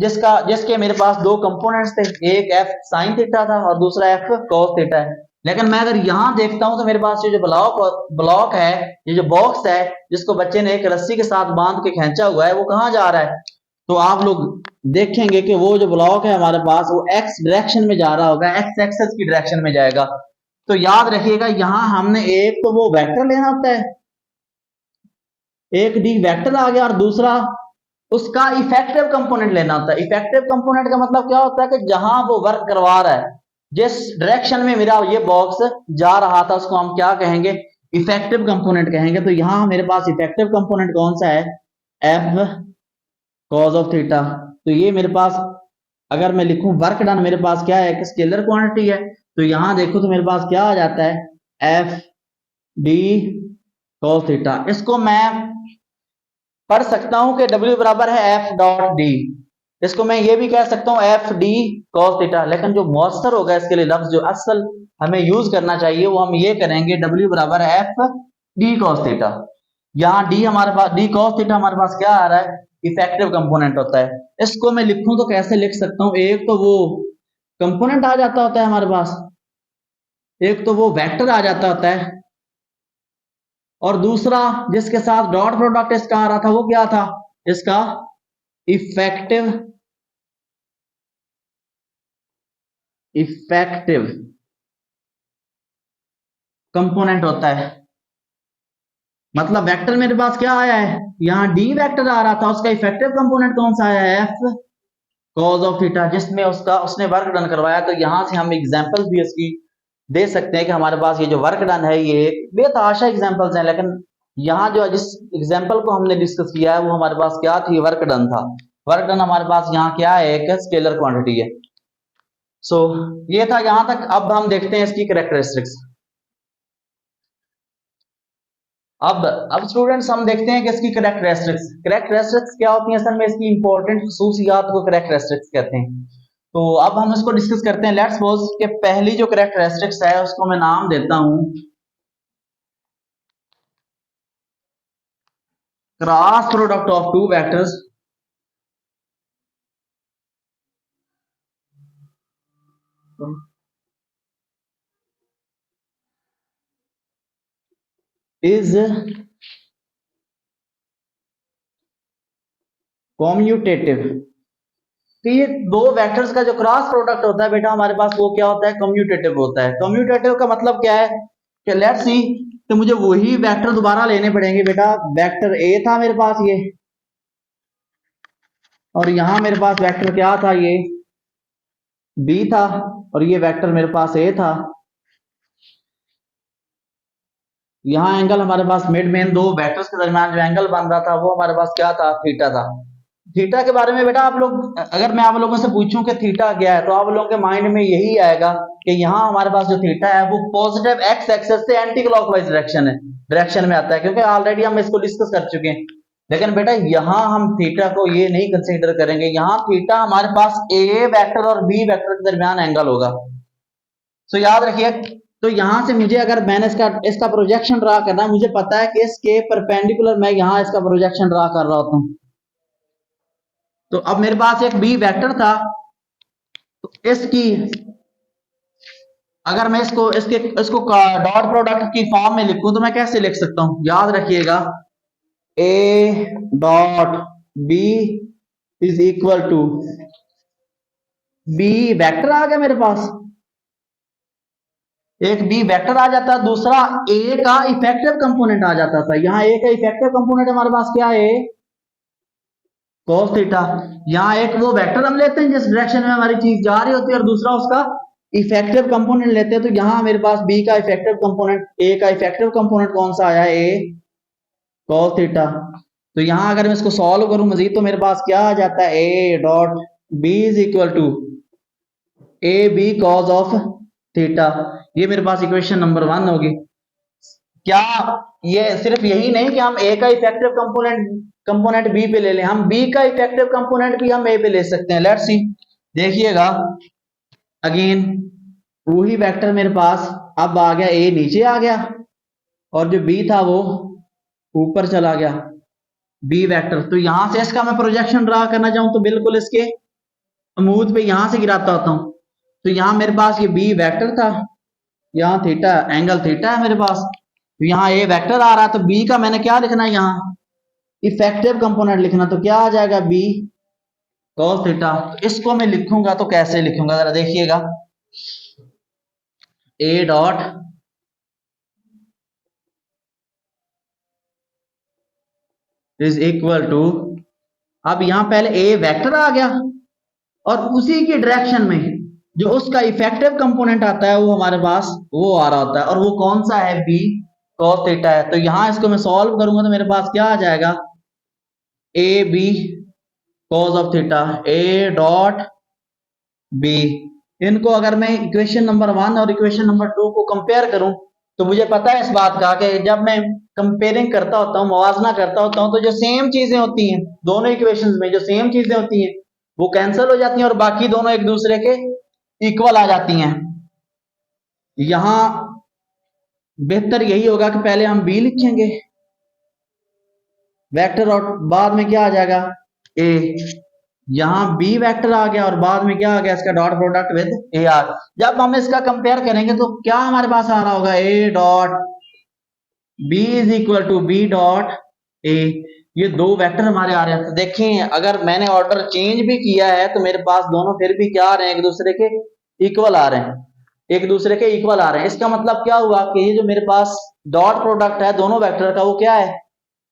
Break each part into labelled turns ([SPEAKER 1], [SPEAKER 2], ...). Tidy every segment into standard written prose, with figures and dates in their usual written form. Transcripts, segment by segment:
[SPEAKER 1] जिसके मेरे पास दो कंपोनेंट्स थे, एक एफ साइन थीटा था और दूसरा एफ कॉस थीटा है। लेकिन मैं अगर यहां देखता हूं तो मेरे पास ये जो ब्लॉक है, ये जो बॉक्स है जिसको बच्चे ने एक रस्सी के साथ बांध के खींचा हुआ है, वो कहां जा रहा है? तो आप लोग देखेंगे कि वो जो ब्लॉक है हमारे पास वो एक्स डायरेक्शन में जा रहा होगा, एक्स एक्सेस की डायरेक्शन में जाएगा। तो याद रखिएगा यहां हमने एक तो वो वेक्टर लेना होता है, एक डी वेक्टर आ गया, और दूसरा उसका इफेक्टिव कंपोनेंट लेना होता है। इफेक्टिव कंपोनेंट का मतलब क्या होता है कि जहां वो वर्क करवा रहा है, जिस डायरेक्शन में मेरा ये बॉक्स जा रहा था, उसको हम क्या कहेंगे? इफेक्टिव कंपोनेंट कहेंगे। तो यहां मेरे पास इफेक्टिव कंपोनेंट कौन सा है? F cause of theta. तो ये मेरे पास अगर मैं लिखूं वर्क डन, मेरे पास क्या है? एक स्केलर क्वांटिटी है। तो यहां देखो तो मेरे पास क्या आ जाता है? F D cos theta. इसको मैं पढ़ सकता हूं कि W बराबर है एफ डॉट डी। इसको मैं ये भी कह सकता हूं एफ डी कॉस थीटा। लेकिन जो मौसर होगा इसके लिए लफ्ज जो असल हमें यूज करना चाहिए वो हम ये करेंगे W बराबर है एफ डी कॉस थीटा। यहाँ डी हमारे पास, डी कॉस थीटा हमारे पास क्या आ रहा है? इफेक्टिव कंपोनेंट होता है। इसको मैं लिखूं तो कैसे लिख सकता हूं? एक तो वो कंपोनेंट आ जाता होता है हमारे पास, एक तो वो वेक्टर आ जाता होता है, और दूसरा जिसके साथ डॉट प्रोडक्ट इसका आ रहा था वो क्या था? इसका इफेक्टिव कंपोनेंट होता है। मतलब वेक्टर मेरे पास क्या आया है? यहां डी वेक्टर आ रहा था, उसका इफेक्टिव कंपोनेंट कौन सा आया है? एफ कॉज ऑफ थीटा, जिसमें उसने वर्क डन करवाया। तो यहां से हम एग्जांपल्स भी इसकी दे सकते हैं कि हमारे पास ये जो वर्क डन है ये बेतहाशा एग्जांपल्स हैं, लेकिन यहाँ जो जिस एग्जांपल को हमने डिस्कस किया है वो हमारे पास क्या थी? वर्क डन था। वर्क डन हमारे पास यहाँ क्या है? एक स्केलर क्वांटिटी है। सो ये था यहां तक। अब हम देखते हैं इसकी कैरेक्टरिस्टिक्स। अब स्टूडेंट्स हम देखते हैं कि इसकी कैरेक्टरिस्टिक्स क्या होती है। असल में इसकी इंपॉर्टेंट खसूसियात को कैरेक्टरिस्टिक्स कहते हैं। तो अब हम इसको डिस्कस करते हैं। लेट्स सपोज कि पहली जो कैरेक्टरिस्टिक्स है उसको मैं नाम देता हूं cross product of two vectors is commutative. तो ये दो वेक्टर्स का जो क्रॉस प्रोडक्ट होता है बेटा हमारे पास वो क्या होता है? कम्यूटेटिव होता है। कम्यूटेटिव का मतलब क्या है कि लेट्स सी, तो मुझे वही वेक्टर दोबारा लेने पड़ेंगे बेटा। वेक्टर ए था मेरे पास ये, और यहां मेरे पास वेक्टर क्या था? ये बी था, और ये वेक्टर मेरे पास ए था। यहां एंगल हमारे पास मिड में दो वेक्टर्स के दरमियान जो एंगल बन रहा था वो हमारे पास क्या था? थीटा था। थीटा के बारे में बेटा आप लोग, अगर मैं आप लोगों से पूछूं कि थीटा क्या है, तो आप लोगों के माइंड में यही आएगा कि यहाँ हमारे पास जो थीटा है वो पॉजिटिव एक्स एक्सेस से एंटी क्लॉकवाइज डायरेक्शन में आता है, क्योंकि ऑलरेडी हम इसको डिस्कस कर चुके हैं। लेकिन बेटा यहाँ हम थीटा को ये नहीं कंसीडर करेंगे। यहाँ थीटा हमारे पास ए वेक्टर और बी वेक्टर के दरमियान एंगल होगा। सो याद रखिए। तो यहां से मुझे, अगर मैंने इसका प्रोजेक्शन ड्रा करना, मुझे पता है कि इसके परपेंडिकुलर मैं यहां इसका प्रोजेक्शन ड्रा कर रहा होता हूं। तो अब मेरे पास एक बी वेक्टर था, तो इसकी अगर मैं इसको डॉट प्रोडक्ट की फॉर्म में लिखूं तो मैं कैसे लिख सकता हूं? याद रखिएगा, A dot B is equal to, B vector आ गया मेरे पास, एक बी वेक्टर आ जाता है, दूसरा ए का इफेक्टिव कंपोनेंट आ जाता था। यहाँ ए का इफेक्टिव कंपोनेंट हमारे पास क्या है? cos theta. यहाँ एक वो वेक्टर हम लेते हैं जिस डायरेक्शन में हमारी चीज जा रही होती है, और दूसरा उसका इफेक्टिव कंपोनेंट लेते हैं। तो यहाँ मेरे पास बी का इफेक्टिव कंपोनेंट, ए का इफेक्टिव कंपोनेंट कौन सा आया? ए cos थीटा। तो यहाँ अगर मैं इसको सॉल्व करूं मजीद तो मेरे पास क्या आ जाता है? A dot B is equal to A B cos of theta. ये मेरे पास इक्वेशन नंबर 1 होगी। क्या ये सिर्फ यही नहीं कि हम ए का इफेक्टिव कंपोनेंट बी पे ले लें, हम बी का इफेक्टिव कंपोनेंट भी हम ए पे ले सकते हैं। लेट्स सी, देखिएगा अगेन वही वेक्टर मेरे पास अब आ गया, ए नीचे आ गया और जो बी था वो ऊपर चला गया, बी वेक्टर। तो यहां से इसका मैं प्रोजेक्शन ड्रा करना चाहूं तो बिल्कुल इसके अमूद पे यहां से गिराता होता हूं, तो यहां मेरे पास ये बी वेक्टर था, यहाँ थीटा एंगल थीटा है मेरे पास, तो यहाँ ए वेक्टर आ रहा है, तो बी का मैंने क्या लिखना है यहाँ इफेक्टिव कंपोनेंट लिखना, तो क्या आ जाएगा बी कॉस थीटा। तो इसको मैं लिखूंगा तो कैसे लिखूंगा जरा देखिएगा, A dot is equal to, अब यहां पहले ए वेक्टर आ गया और उसी की डायरेक्शन में जो उसका इफेक्टिव कंपोनेंट आता है वो हमारे पास वो आ रहा होता है, और वो कौन सा है बी कॉस थीटा है। तो यहां इसको मैं सॉल्व करूंगा तो मेरे पास क्या आ जाएगा A B cos of theta A dot B. इनको अगर मैं इक्वेशन नंबर 1 और इक्वेशन नंबर 2 को कंपेयर करूं तो मुझे पता है इस बात का कि जब मैं कंपेयरिंग करता होता हूं, मुवाजना करता होता हूं, तो जो सेम चीजें होती हैं दोनों इक्वेशंस में, जो सेम चीजें होती हैं वो कैंसिल हो जाती हैं और बाकी दोनों एक दूसरे के इक्वल आ जाती हैं। यहां बेहतर यही होगा कि पहले हम बी लिखेंगे वेक्टर और बाद में क्या आ जाएगा ए, यहां बी वेक्टर आ गया और बाद में क्या आ गया इसका dot product with A R. जब हम इसका कंपेयर करेंगे तो क्या हमारे पास आ रहा होगा A dot B is equal to B dot A, ये दो वेक्टर हमारे आ रहे हैं। तो देखें अगर मैंने ऑर्डर चेंज भी किया है तो मेरे पास दोनों फिर भी क्या आ रहे हैं एक दूसरे के इक्वल आ रहे हैं, एक दूसरे के इक्वल आ रहे हैं। इसका मतलब क्या हुआ कि ये जो मेरे पास डॉट प्रोडक्ट है दोनों वेक्टर का वो क्या है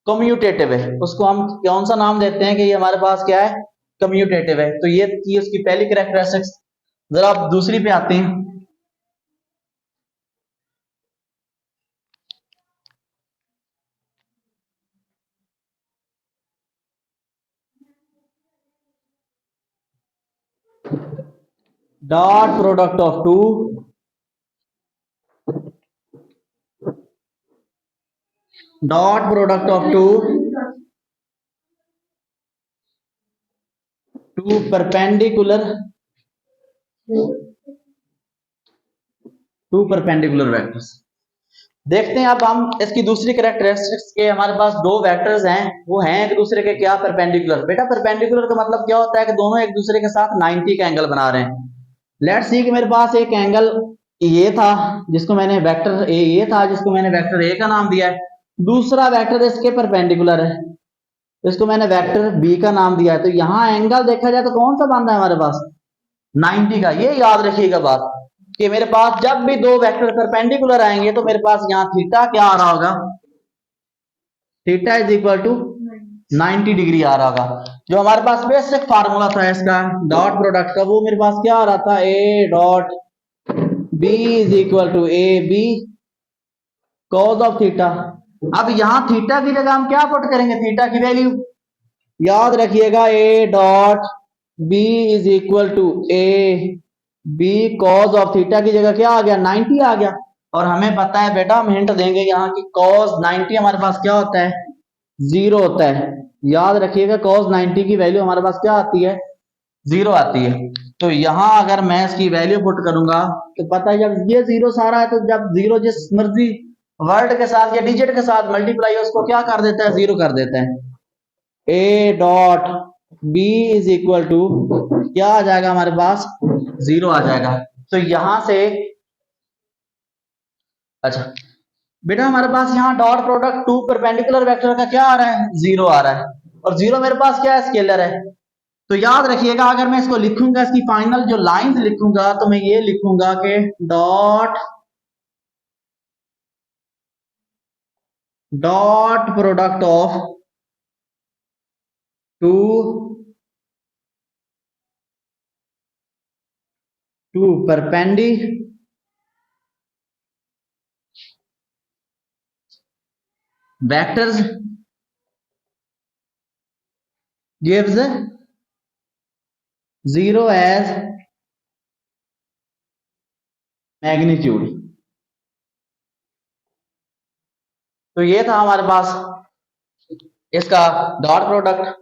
[SPEAKER 1] कम्यूटेटिव है, उसको हम कौन सा नाम देते हैं कि ये हमारे पास क्या है कम्यूटेटिव है। तो ये थी उसकी पहली कैरेक्टरिस्टिक्स। जरा आप दूसरी पे आते हैं, dot product of two dot product of two perpendicular vectors. देखते हैं अब हम इसकी दूसरी कैरेक्टरिस्टिक्स के, हमारे पास दो वेक्टर्स हैं वो हैं एक दूसरे के क्या परपेंडिकुलर। बेटा परपेंडिकुलर का मतलब क्या होता है कि दोनों एक दूसरे के साथ 90 का एंगल बना रहे हैं। लेट्स सी कि मेरे पास एक एंगल ये था जिसको मैंने वेक्टर ए, ये था जिसको मैंने वेक्टर ए का नाम दिया है, दूसरा वेक्टर इसके परपेंडिकुलर है, इसको मैंने वेक्टर बी का नाम दिया है। तो यहां एंगल देखा जाए तो कौन सा बन रहा है हमारे पास 90 का। ये याद रखिएगा बात कि मेरे पास जब भी दो वेक्टर परपेंडिकुलर आएंगे तो मेरे पास यहाँ थीटा क्या आ रहा होगा, theta is equal to 90 degree आ रहा होगा। जो हमारे पास बेसिक फार्मूला था इसका डॉट प्रोडक्ट का वो मेरे पास क्या आ रहा था A dot B is equal to A B cos of theta. अब यहां थीटा की जगह हम क्या पुट करेंगे थीटा की वैल्यू, याद रखिएगा A dot B is equal to A B cos of theta की जगह क्या आ गया 90 आ गया। और हमें पता है बेटा हम हिंट देंगे यहाँ की कॉस 90 हमारे पास क्या होता है 0 होता है। याद रखिएगा कॉस 90 की वैल्यू हमारे पास क्या आती है 0 आती है। तो यहां अगर मैं इसकी वैल्यू पुट करूंगा तो पता है जब ये 0 सारा है तो जब 0 जिस मर्जी वर्ड के साथ या डिजिट के साथ मल्टीप्लाई उसको क्या कर देता है 0 कर देता है। A dot B is equal to क्या आ जाएगा हमारे पास 0 आ जाएगा। तो यहां से अच्छा बेटा हमारे पास यहाँ dot product two perpendicular vector का क्या आ रहा है 0 आ रहा है, और 0 मेरे पास क्या है स्केलर है। तो याद रखिएगा अगर मैं इसको लिखूंगा इसकी फाइनल जो लाइंस लिखूंगा तो मैं ये लिखूंगा कि dot product of two perpendicular vectors gives 0 as magnitude. तो ये था हमारे पास इसका डॉट प्रोडक्ट।